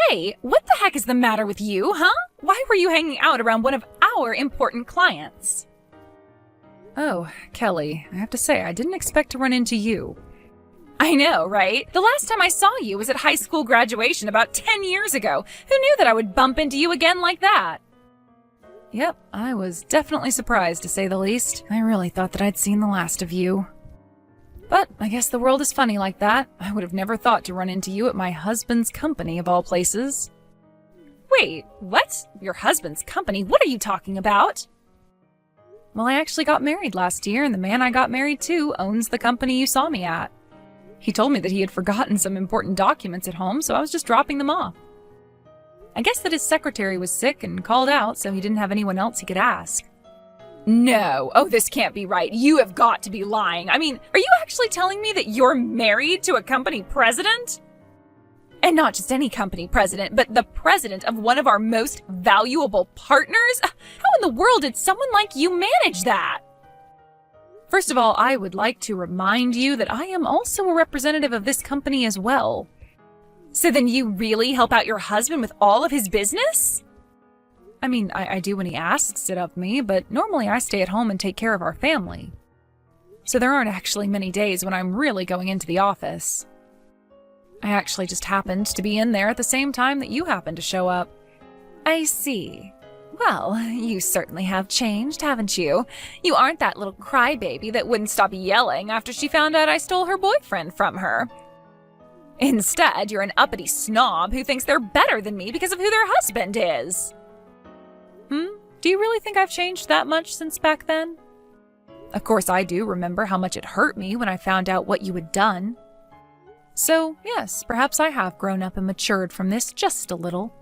Hey, what the heck is the matter with you, huh? Why were you hanging out around one of our important clients? Oh, Kelly, I have to say, I didn't expect to run into you. I know, right? The last time I saw you was at high school graduation about 10 years ago. Who knew that I would bump into you again like that? Yep, I was definitely surprised, to say the least. I really thought that I'd seen the last of you. But I guess the world is funny like that. I would have never thought to run into you at my husband's company, of all places. Wait, what? Your husband's company? What are you talking about? Well, I actually got married last year, and the man I got married to owns the company you saw me at. He told me that he had forgotten some important documents at home, so I was just dropping them off. I guess that his secretary was sick and called out, so he didn't have anyone else he could ask. No. Oh, this can't be right. You have got to be lying. I mean, are you actually telling me that you're married to a company president? And not just any company president, but the president of one of our most valuable partners? How in the world did someone like you manage that? First of all, I would like to remind you that I am also a representative of this company as well. So then you really help out your husband with all of his business? I mean, I do when he asks it of me, but normally I stay at home and take care of our family. So there aren't actually many days when I'm really going into the office. I actually just happened to be in there at the same time that you happened to show up. I see. Well, you certainly have changed, haven't you? You aren't that little crybaby that wouldn't stop yelling after she found out I stole her boyfriend from her. Instead, you're an uppity snob who thinks they're better than me because of who their husband is. Do you really think I've changed that much since back then? Of course, I do remember how much it hurt me when I found out what you had done. So, yes, perhaps I have grown up and matured from this just a little.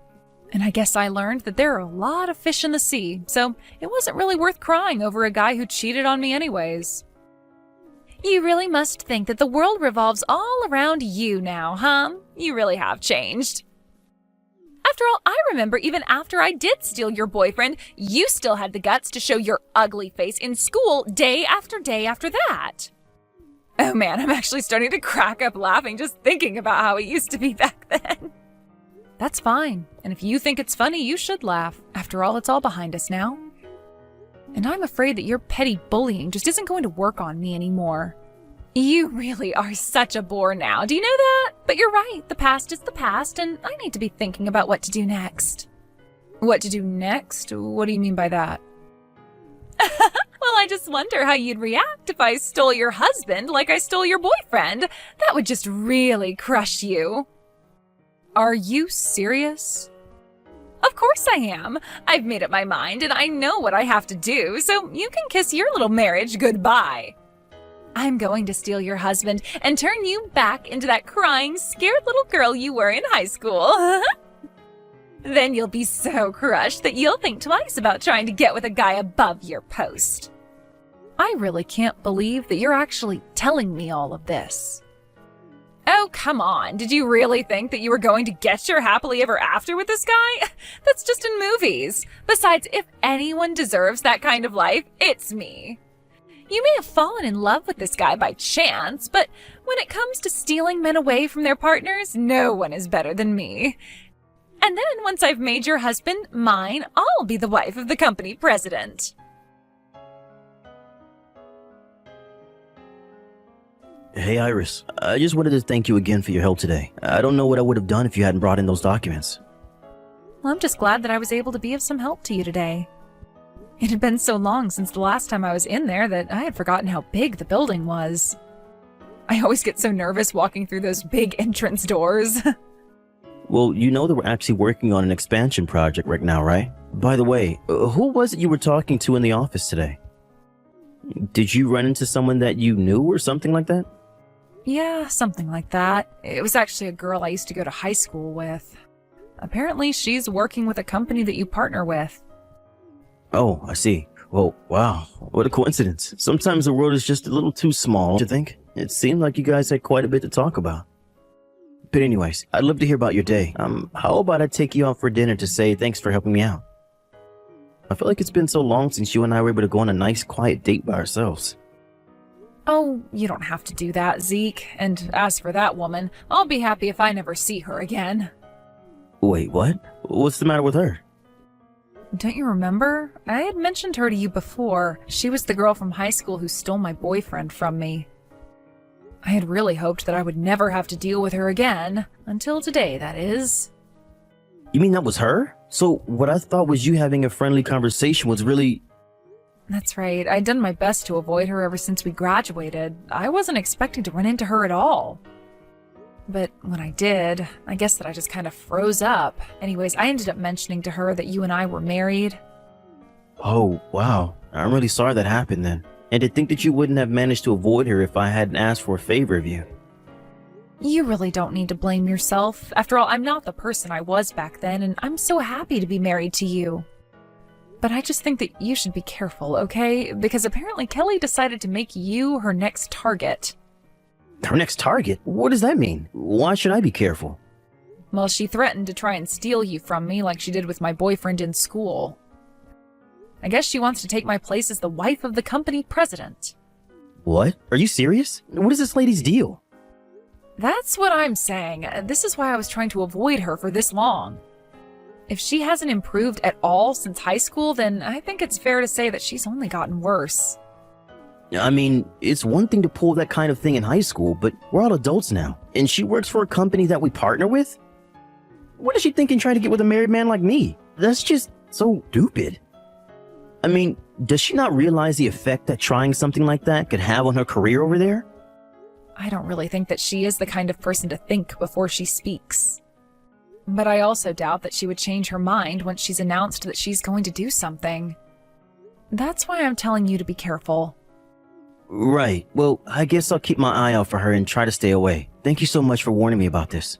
And I guess I learned that there are a lot of fish in the sea, so it wasn't really worth crying over a guy who cheated on me anyways. You really must think that the world revolves all around you now, huh? You really have changed. After all, I remember even after I did steal your boyfriend, you still had the guts to show your ugly face in school day after day after that. Oh man, I'm actually starting to crack up laughing just thinking about how it used to be back then. That's fine, and if you think it's funny, you should laugh. After all, it's all behind us now. And I'm afraid that your petty bullying just isn't going to work on me anymore. You really are such a bore now, do you know that? But you're right, the past is the past, and I need to be thinking about what to do next. What to do next? What do you mean by that? Well, I just wonder how you'd react if I stole your husband like I stole your boyfriend. That would just really crush you. Are you serious? Of course I am. I've made up my mind and I know what I have to do, so you can kiss your little marriage goodbye. I'm going to steal your husband and turn you back into that crying, scared little girl you were in high school. Then you'll be so crushed that you'll think twice about trying to get with a guy above your post. I really can't believe that you're actually telling me all of this. Oh, come on. Did you really think that you were going to get your happily ever after with this guy? That's just in movies. Besides, if anyone deserves that kind of life, it's me. You may have fallen in love with this guy by chance, but when it comes to stealing men away from their partners, no one is better than me. And then once I've made your husband mine, I'll be the wife of the company president. Hey, Iris. I just wanted to thank you again for your help today. I don't know what I would have done if you hadn't brought in those documents. Well, I'm just glad that I was able to be of some help to you today. It had been so long since the last time I was in there that I had forgotten how big the building was. I always get so nervous walking through those big entrance doors. Well, you know that we're actually working on an expansion project right now, right? By the way, who was it you were talking to in the office today? Did you run into someone that you knew or something like that? Yeah, something like that. It was actually a girl I used to go to high school with. Apparently, she's working with a company that you partner with. Oh, I see. Well, wow, what a coincidence. Sometimes the world is just a little too small, don't you think? It seemed like you guys had quite a bit to talk about. But anyways, I'd love to hear about your day. How about I take you out for dinner to say thanks for helping me out? I feel like it's been so long since you and I were able to go on a nice, quiet date by ourselves. Oh, you don't have to do that, Zeke. And as for that woman, I'll be happy if I never see her again. Wait, what? What's the matter with her? Don't you remember? I had mentioned her to you before. She was the girl from high school who stole my boyfriend from me. I had really hoped that I would never have to deal with her again. Until today, that is. You mean that was her? So what I thought was you having a friendly conversation was really... That's right. I'd done my best to avoid her ever since we graduated. I wasn't expecting to run into her at all. But when I did, I guess that I just kind of froze up. Anyways, I ended up mentioning to her that you and I were married. Oh, wow. I'm really sorry that happened then. And to think that you wouldn't have managed to avoid her if I hadn't asked for a favor of you. You really don't need to blame yourself. After all, I'm not the person I was back then, and I'm so happy to be married to you. But I just think that you should be careful, okay? Because apparently Kelly decided to make you her next target. Her next target? What does that mean? Why should I be careful? Well, she threatened to try and steal you from me like she did with my boyfriend in school. I guess she wants to take my place as the wife of the company president. What? Are you serious? What is this lady's deal? That's what I'm saying. This is why I was trying to avoid her for this long. If she hasn't improved at all since high school, then I think it's fair to say that she's only gotten worse. I mean, it's one thing to pull that kind of thing in high school, but we're all adults now, and she works for a company that we partner with? What is she thinking trying to get with a married man like me? That's just so stupid. I mean, does she not realize the effect that trying something like that could have on her career over there? I don't really think that she is the kind of person to think before she speaks. But I also doubt that she would change her mind once she's announced that she's going to do something. That's why I'm telling you to be careful. Right. Well, I guess I'll keep my eye out for her and try to stay away. Thank you so much for warning me about this.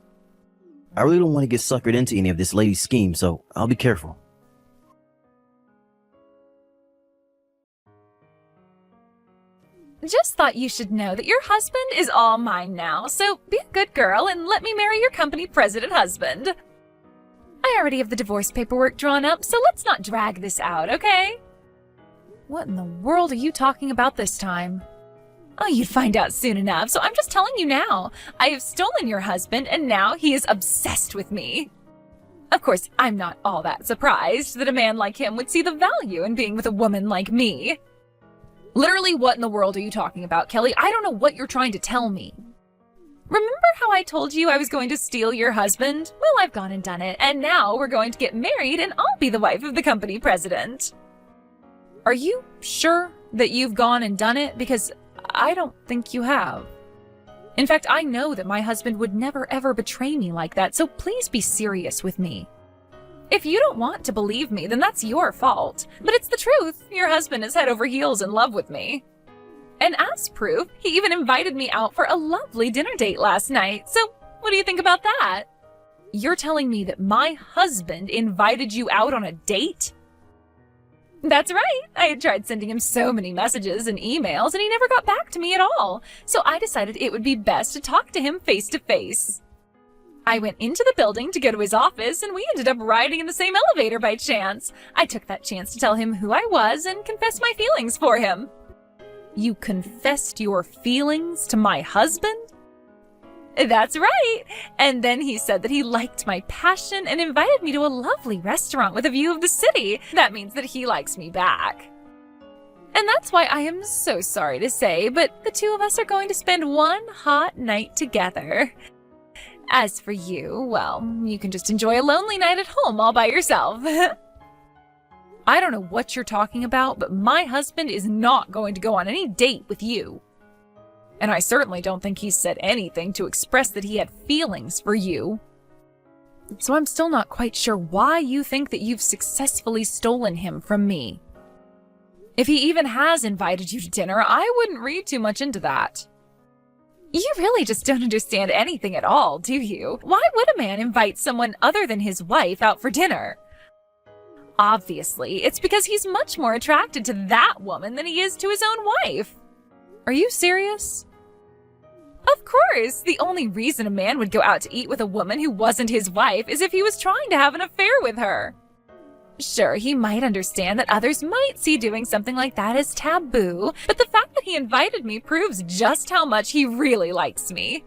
I really don't want to get suckered into any of this lady's scheme, so I'll be careful. Just thought you should know that your husband is all mine now, so be a good girl and let me marry your company president husband. I already have the divorce paperwork drawn up, so let's not drag this out, okay? What in the world are you talking about this time? Oh, you'd find out soon enough, so I'm just telling you now. I have stolen your husband, and now he is obsessed with me. Of course, I'm not all that surprised that a man like him would see the value in being with a woman like me. Literally, what in the world are you talking about, Kelly? I don't know what you're trying to tell me. Remember how I told you I was going to steal your husband? Well, I've gone and done it, and now we're going to get married, and I'll be the wife of the company president. Are you sure that you've gone and done it? Because I don't think you have. In fact, I know that my husband would never ever betray me like that, so please be serious with me. If you don't want to believe me, then that's your fault. But it's the truth. Your husband is head over heels in love with me. And as proof, he even invited me out for a lovely dinner date last night. So what do you think about that? You're telling me that my husband invited you out on a date? That's right. I had tried sending him so many messages and emails, and he never got back to me at all. So I decided it would be best to talk to him face to face. I went into the building to go to his office, and we ended up riding in the same elevator by chance. I took that chance to tell him who I was and confess my feelings for him. You confessed your feelings to my husband? That's right. And then he said that he liked my passion and invited me to a lovely restaurant with a view of the city. That means that he likes me back. And that's why I am so sorry to say, but the two of us are going to spend one hot night together. As for you, well, you can just enjoy a lonely night at home all by yourself. I don't know what you're talking about, but my husband is not going to go on any date with you. And I certainly don't think he's said anything to express that he had feelings for you. So I'm still not quite sure why you think that you've successfully stolen him from me. If he even has invited you to dinner, I wouldn't read too much into that. You really just don't understand anything at all, do you? Why would a man invite someone other than his wife out for dinner? Obviously, it's because he's much more attracted to that woman than he is to his own wife. Are you serious? Of course. The only reason a man would go out to eat with a woman who wasn't his wife is if he was trying to have an affair with her. Sure, he might understand that others might see doing something like that as taboo, but the fact that he invited me proves just how much he really likes me.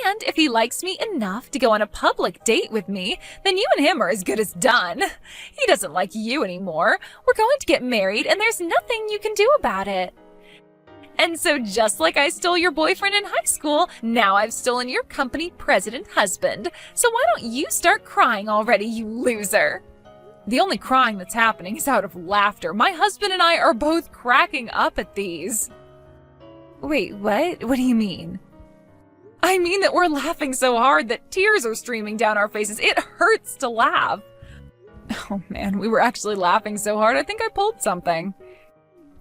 And if he likes me enough to go on a public date with me, then you and him are as good as done. He doesn't like you anymore. We're going to get married, and there's nothing you can do about it. And so just like I stole your boyfriend in high school, now I've stolen your company president husband. So why don't you start crying already, you loser? The only crying that's happening is out of laughter. My husband and I are both cracking up at these. Wait, what? What do you mean? I mean that we're laughing so hard that tears are streaming down our faces. It hurts to laugh. Oh man, we were actually laughing so hard I think I pulled something.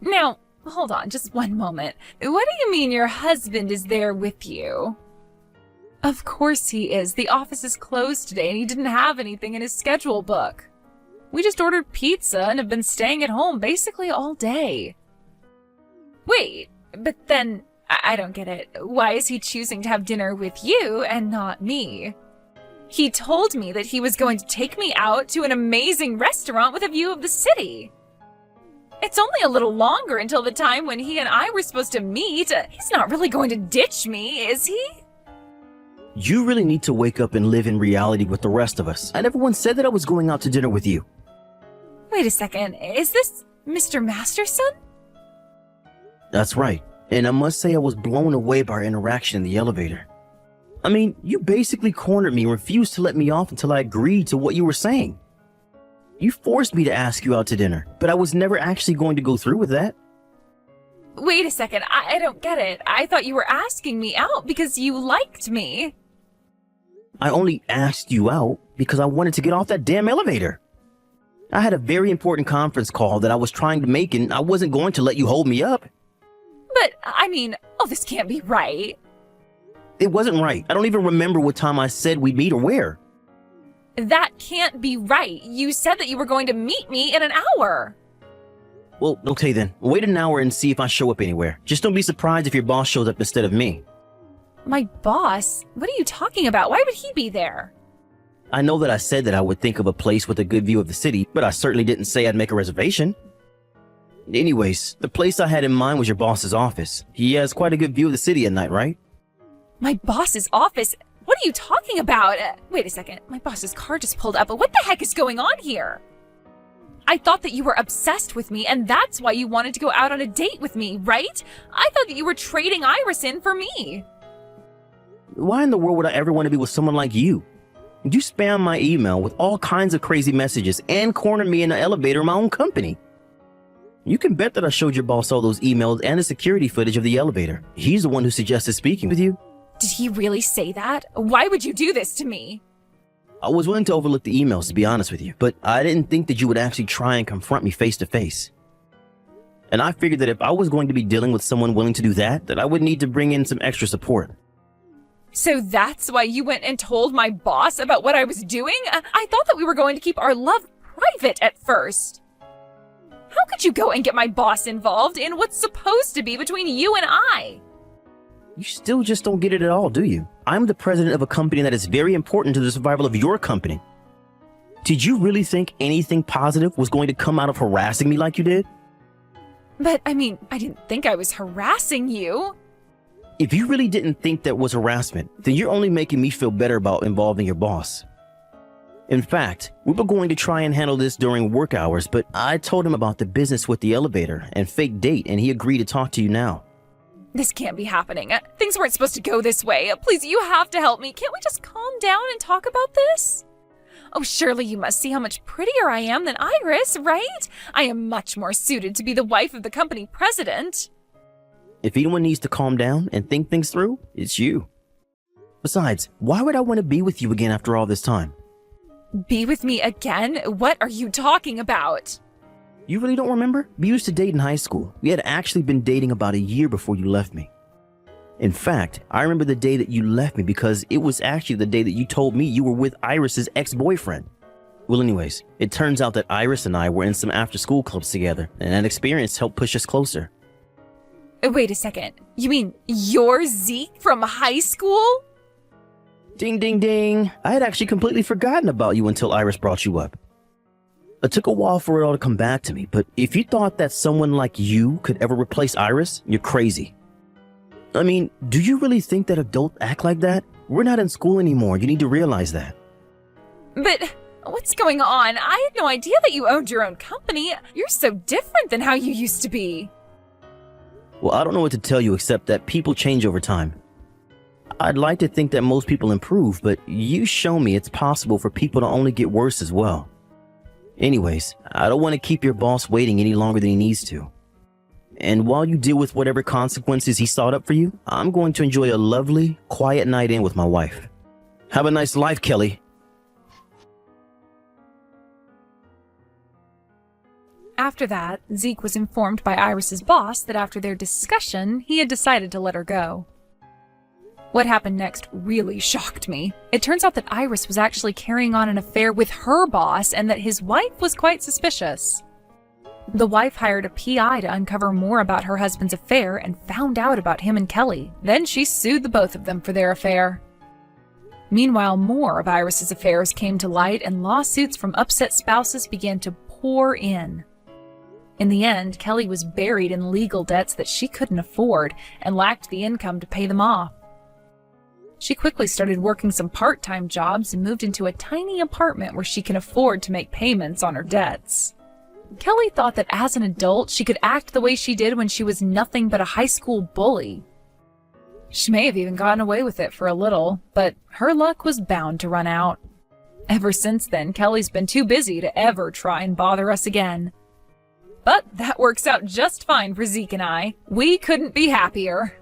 Now, hold on just one moment. What do you mean your husband is there with you? Of course he is. The office is closed today and he didn't have anything in his schedule book. We just ordered pizza and have been staying at home basically all day. Wait, but then I don't get it. Why is he choosing to have dinner with you and not me? He told me that he was going to take me out to an amazing restaurant with a view of the city. It's only a little longer until the time when he and I were supposed to meet. He's not really going to ditch me, is he? You really need to wake up and live in reality with the rest of us. I never once said that I was going out to dinner with you. Wait a second. Is this Mr. Masterson? That's right. And I must say I was blown away by our interaction in the elevator. I mean, you basically cornered me and refused to let me off until I agreed to what you were saying. You forced me to ask you out to dinner, but I was never actually going to go through with that. Wait a second. I don't get it. I thought you were asking me out because you liked me. I only asked you out because I wanted to get off that damn elevator. I had a very important conference call that I was trying to make and I wasn't going to let you hold me up. But, I mean, this can't be right. It wasn't right. I don't even remember what time I said we'd meet or where. That can't be right. You said that you were going to meet me in an hour. Well, okay then. Wait an hour and see if I show up anywhere. Just don't be surprised if your boss shows up instead of me. My boss? What are you talking about? Why would he be there? I know that I said that I would think of a place with a good view of the city, but I certainly didn't say I'd make a reservation. Anyways, the place I had in mind was your boss's office. He has quite a good view of the city at night, right? My boss's office? What are you talking about? Wait a second. My boss's car just pulled up. What the heck is going on here? I thought that you were obsessed with me, and that's why you wanted to go out on a date with me, right? I thought that you were trading Iris in for me. Why in the world would I ever want to be with someone like you? You spam my email with all kinds of crazy messages and corner me in the elevator in my own company. You can bet that I showed your boss all those emails and the security footage of the elevator. He's the one who suggested speaking with you. Did he really say that? Why would you do this to me? I was willing to overlook the emails, to be honest with you, but I didn't think that you would actually try and confront me face to face. And I figured that if I was going to be dealing with someone willing to do that I would need to bring in some extra support. So that's why you went and told my boss about what I was doing? I thought that we were going to keep our love private at first. How could you go and get my boss involved in what's supposed to be between you and I? You still just don't get it at all, do you? I'm the president of a company that is very important to the survival of your company. Did you really think anything positive was going to come out of harassing me like you did? But, I mean, I didn't think I was harassing you. If you really didn't think that was harassment, then you're only making me feel better about involving your boss. In fact, we were going to try and handle this during work hours, but I told him about the business with the elevator and fake date, and he agreed to talk to you now. This can't be happening. Things weren't supposed to go this way. Please, you have to help me. Can't we just calm down and talk about this? Oh, surely you must see how much prettier I am than Iris, right? I am much more suited to be the wife of the company president. If anyone needs to calm down and think things through, it's you. Besides, why would I want to be with you again after all this time? Be with me again? What are you talking about? You really don't remember? We used to date in high school. We had actually been dating about a year before you left me. In fact, I remember the day that you left me because it was actually the day that you told me you were with Iris's ex-boyfriend. Well, anyways, it turns out that Iris and I were in some after-school clubs together, and that experience helped push us closer. Wait a second. You mean you're Zeke from high school? Ding, ding, ding. I had actually completely forgotten about you until Iris brought you up. It took a while for it all to come back to me, but if you thought that someone like you could ever replace Iris, you're crazy. I mean, do you really think that adults act like that? We're not in school anymore. You need to realize that. But what's going on? I had no idea that you owned your own company. You're so different than how you used to be. Well, I don't know what to tell you except that people change over time. I'd like to think that most people improve, but you show me it's possible for people to only get worse as well. Anyways, I don't want to keep your boss waiting any longer than he needs to. And while you deal with whatever consequences he sought up for you, I'm going to enjoy a lovely, quiet night in with my wife. Have a nice life, Kelly. After that, Zeke was informed by Iris's boss that after their discussion, he had decided to let her go. What happened next really shocked me. It turns out that Iris was actually carrying on an affair with her boss and that his wife was quite suspicious. The wife hired a PI to uncover more about her husband's affair and found out about him and Kelly. Then she sued the both of them for their affair. Meanwhile, more of Iris's affairs came to light and lawsuits from upset spouses began to pour in. In the end, Kelly was buried in legal debts that she couldn't afford and lacked the income to pay them off. She quickly started working some part-time jobs and moved into a tiny apartment where she can afford to make payments on her debts. Kelly thought that as an adult, she could act the way she did when she was nothing but a high school bully. She may have even gotten away with it for a little, but her luck was bound to run out. Ever since then, Kelly's been too busy to ever try and bother us again. But that works out just fine for Zeke and I. We couldn't be happier.